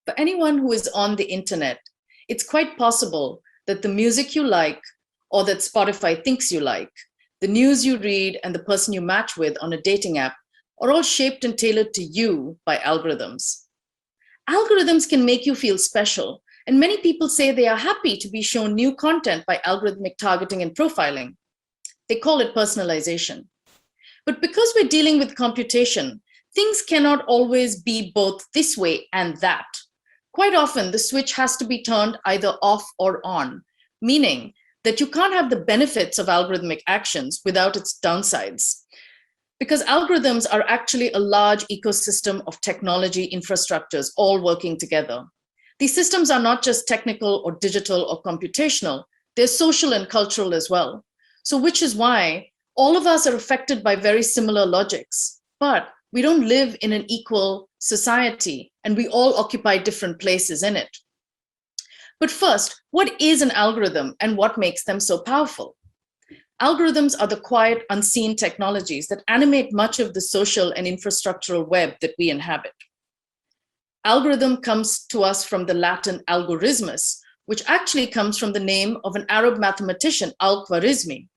For anyone who is on the internet, it's quite possible that the music you like, or that Spotify thinks you like, the news you read, and the person you match with on a dating app are all shaped and tailored to you by algorithms. Algorithms can make you feel special, and many people say they are happy to be shown new content by algorithmic targeting and profiling. They call it personalization. But because we're dealing with computation, things cannot always be both this way and that. Quite often, the switch has to be turned either off or on, meaning that you can't have the benefits of algorithmic actions without its downsides. Because algorithms are actually a large ecosystem of technology infrastructures all working together. These systems are not just technical or digital or computational, they're social and cultural as well. So which is why all of us are affected by very similar logics, but we don't live in an equal society and we all occupy different places in it. But first, what is an algorithm and what makes them so powerful? Algorithms are the quiet, unseen technologies that animate much of the social and infrastructural web that we inhabit. Algorithm comes to us from the Latin algoritmus, which actually comes from the name of an Arab mathematician, Al-Khwarizmi.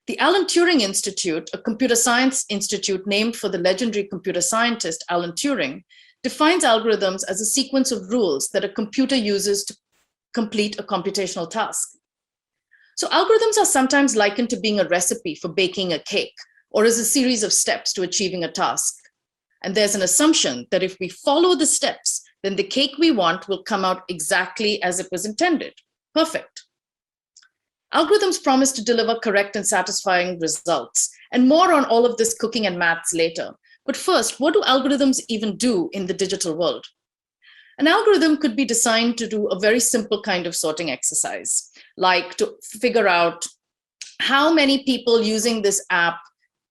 The Alan Turing Institute, a computer science institute named for the legendary computer scientist Alan Turing, defines algorithms as a sequence of rules that a computer uses to complete a computational task. So algorithms are sometimes likened to being a recipe for baking a cake, or as a series of steps to achieving a task. And there's an assumption that if we follow the steps, then the cake we want will come out exactly as it was intended. Perfect. Algorithms promise to deliver correct and satisfying results, and more on all of this cooking and maths later. But first, what do algorithms even do in the digital world? An algorithm could be designed to do a very simple kind of sorting exercise, like to figure out how many people using this app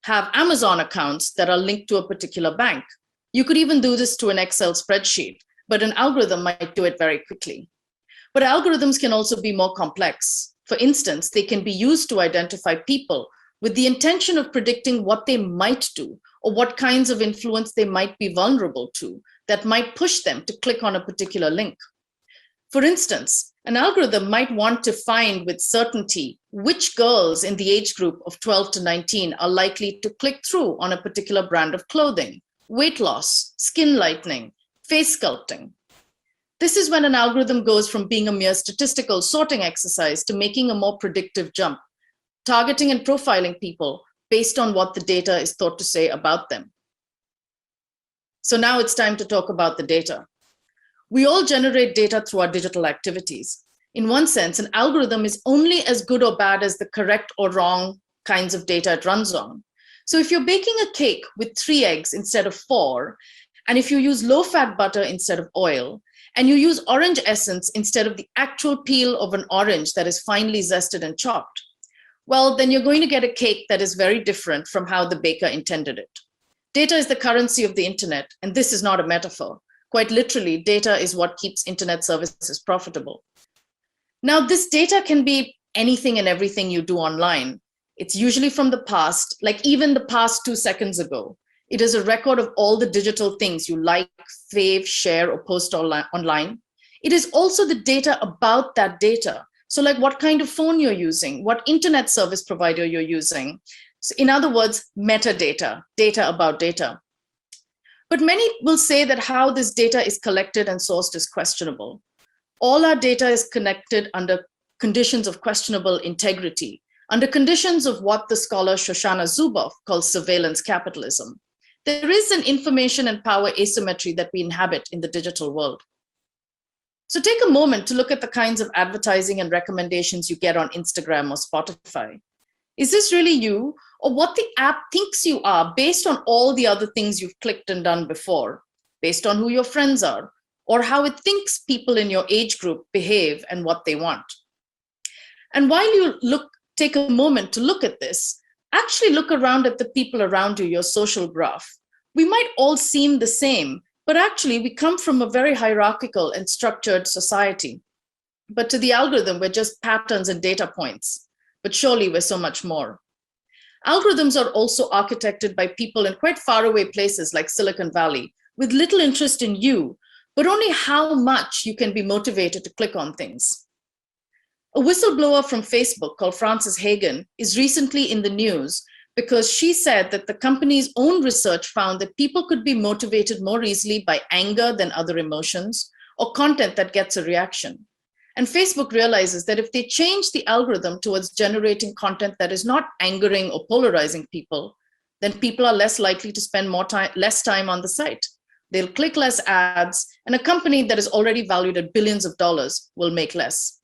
have Amazon accounts that are linked to a particular bank. You could even do this to an Excel spreadsheet, but an algorithm might do it very quickly. But algorithms can also be more complex. For instance, they can be used to identify people with the intention of predicting what they might do or what kinds of influence they might be vulnerable to that might push them to click on a particular link. For instance, an algorithm might want to find with certainty which girls in the age group of 12 to 19 are likely to click through on a particular brand of clothing, weight loss, skin lightening, face sculpting. This is when an algorithm goes from being a mere statistical sorting exercise to making a more predictive jump, targeting and profiling people based on what the data is thought to say about them. So now it's time to talk about the data. We all generate data through our digital activities. In one sense, an algorithm is only as good or bad as the correct or wrong kinds of data it runs on. So if you're baking a cake with 3 eggs instead of 4, and if you use low-fat butter instead of oil, and you use orange essence instead of the actual peel of an orange that is finely zested and chopped, well, then you're going to get a cake that is very different from how the baker intended it. Data is the currency of the internet, and this is not a metaphor. Quite literally, data is what keeps internet services profitable. Now, this data can be anything and everything you do online. It's usually from the past, like even the past 2 seconds ago. It is a record of all the digital things you like, fave, share, or post online. It is also the data about that data. So like what kind of phone you're using, what internet service provider you're using. So in other words, metadata, data about data. But many will say that how this data is collected and sourced is questionable. All our data is connected under conditions of questionable integrity, under conditions of what the scholar Shoshana Zuboff calls surveillance capitalism. There is an information and power asymmetry that we inhabit in the digital world. So take a moment to look at the kinds of advertising and recommendations you get on Instagram or Spotify. Is this really you, or what the app thinks you are based on all the other things you've clicked and done before, based on who your friends are, or how it thinks people in your age group behave and what they want? And while you take a moment to look at this, actually look around at the people around you, your social graph. We might all seem the same, but actually we come from a very hierarchical and structured society. But to the algorithm, we're just patterns and data points. But surely we're so much more. Algorithms are also architected by people in quite faraway places like Silicon Valley, with little interest in you, but only how much you can be motivated to click on things. A whistleblower from Facebook called Frances Hagen is recently in the news because she said that the company's own research found that people could be motivated more easily by anger than other emotions, or content that gets a reaction. And Facebook realizes that if they change the algorithm towards generating content that is not angering or polarizing people, then people are less likely to spend less time on the site. They'll click less ads, and a company that is already valued at billions of dollars will make less.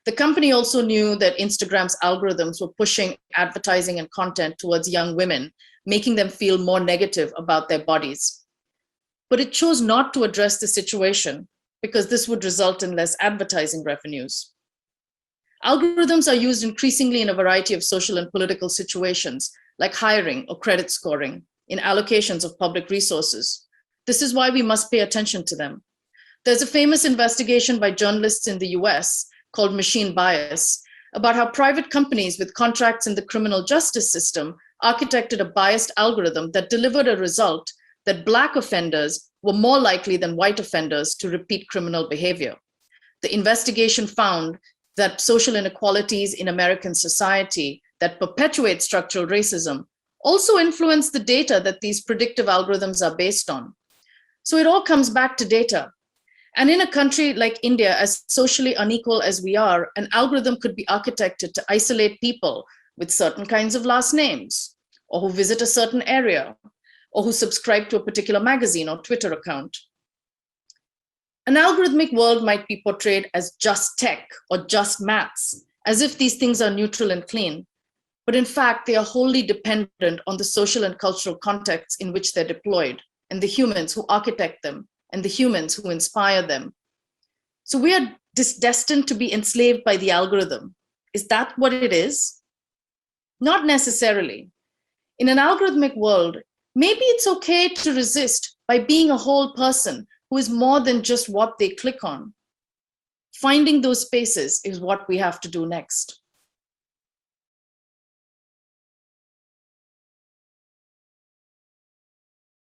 The company also knew that Instagram's algorithms were pushing advertising and content towards young women, making them feel more negative about their bodies. But it chose not to address the situation because this would result in less advertising revenues. Algorithms are used increasingly in a variety of social and political situations, like hiring or credit scoring, in allocations of public resources. This is why we must pay attention to them. There's a famous investigation by journalists in the US called Machine Bias about how private companies with contracts in the criminal justice system architected a biased algorithm that delivered a result that Black offenders were more likely than white offenders to repeat criminal behavior. The investigation found that social inequalities in American society that perpetuate structural racism also influence the data that these predictive algorithms are based on. So it all comes back to data. And in a country like India, as socially unequal as we are, an algorithm could be architected to isolate people with certain kinds of last names, or who visit a certain area, or who subscribe to a particular magazine or Twitter account. An algorithmic world might be portrayed as just tech or just maths, as if these things are neutral and clean. But in fact, they are wholly dependent on the social and cultural context in which they're deployed, and the humans who architect them, and the humans who inspire them. So we are destined to be enslaved by the algorithm. Is that what it is? Not necessarily. In an algorithmic world, maybe it's okay to resist by being a whole person who is more than just what they click on. Finding those spaces is what we have to do next.